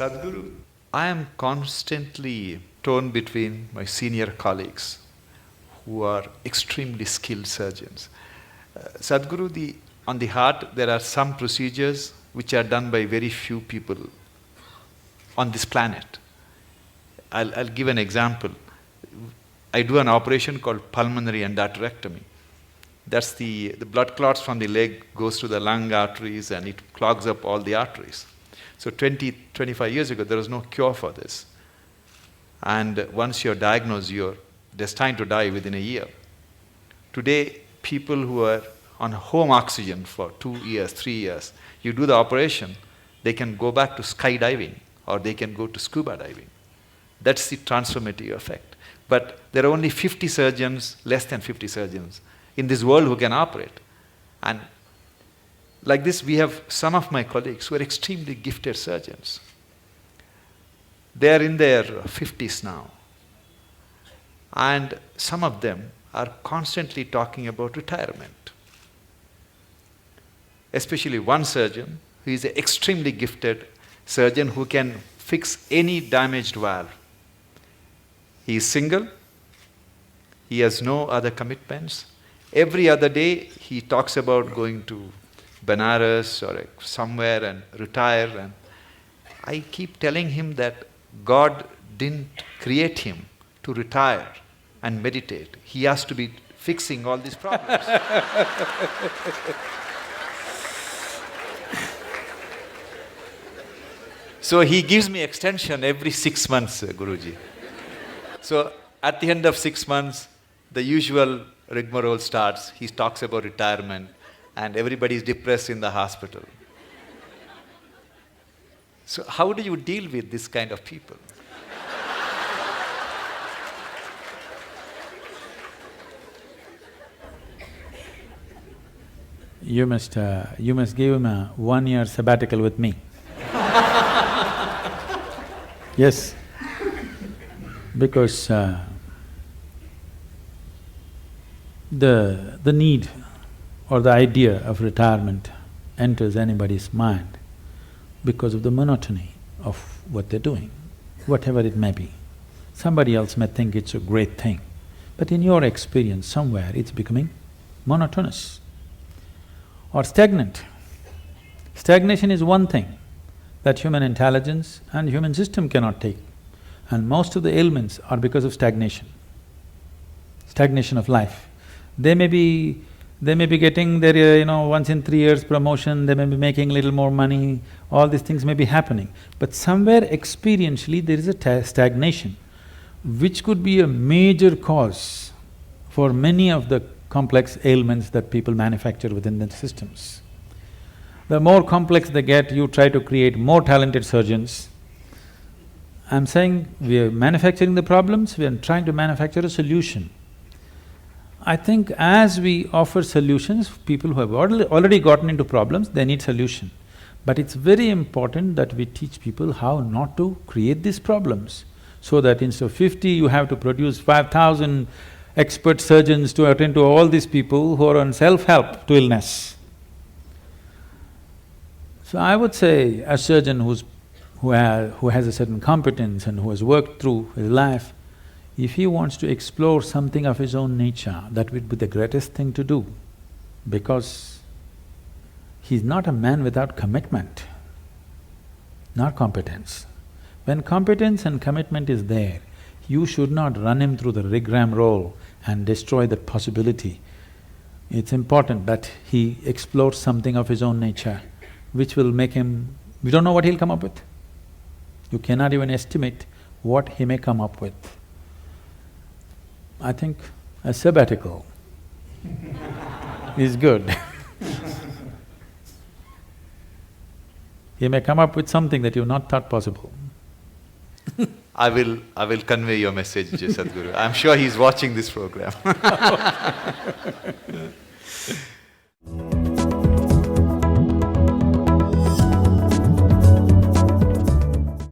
Sadhguru, I am constantly torn between my senior colleagues who are extremely skilled surgeons. Sadhguru, on the heart, there are some procedures which are done by very few people on this planet. I'll give an example. I do an operation called pulmonary endarterectomy. That's the blood clots from the leg goes to the lung arteries and it clogs up all the arteries. So 25 years ago, there was no cure for this. And once you're diagnosed, you're destined to die within a year. Today, people who are on home oxygen for 2 years, 3 years, you do the operation, they can go back to skydiving or they can go to scuba diving. That's the transformative effect. But there are only 50 surgeons, less than 50 surgeons in this world who can operate. And like this, we have some of my colleagues who are extremely gifted surgeons. They are in their 50s now. And some of them are constantly talking about retirement. Especially one surgeon who is an extremely gifted surgeon who can fix any damaged valve. He is single. He has no other commitments. Every other day he talks about going to Benares or somewhere and retire. And I keep telling him that God didn't create him to retire and meditate. He has to be fixing all these problems. So he gives me extension every 6 months, Guruji. So at the end of 6 months, the usual rigmarole starts. He talks about retirement and everybody is depressed in the hospital. So how do you deal with this kind of people? You must give him a 1-year sabbatical with me. Yes, because the need or the idea of retirement enters anybody's mind because of the monotony of what they're doing, whatever it may be. Somebody else may think it's a great thing, but in your experience, somewhere it's becoming monotonous or stagnant. Stagnation is one thing that human intelligence and human system cannot take, and most of the ailments are because of stagnation of life. They may be getting their, once in 3 years promotion, they may be making a little more money, all these things may be happening. But somewhere experientially there is a stagnation, which could be a major cause for many of the complex ailments that people manufacture within their systems. The more complex they get, you try to create more talented surgeons. I'm saying we are manufacturing the problems, we are trying to manufacture a solution. I think as we offer solutions, people who have already gotten into problems, they need solution. But it's very important that we teach people how not to create these problems, so that instead of 50, you have to produce 5,000 expert surgeons to attend to all these people who are on self-help to illness. So I would say a surgeon who has a certain competence and who has worked through his life, if he wants to explore something of his own nature, that would be the greatest thing to do, because he's not a man without commitment, not competence. When competence and commitment is there, you should not run him through the rigmarole and destroy that possibility. It's important that he explores something of his own nature, which will make him… we don't know what he'll come up with. You cannot even estimate what he may come up with. I think a sabbatical is good. He may come up with something that you've not thought possible. I will convey your message, Sadhguru. I'm sure he's watching this program.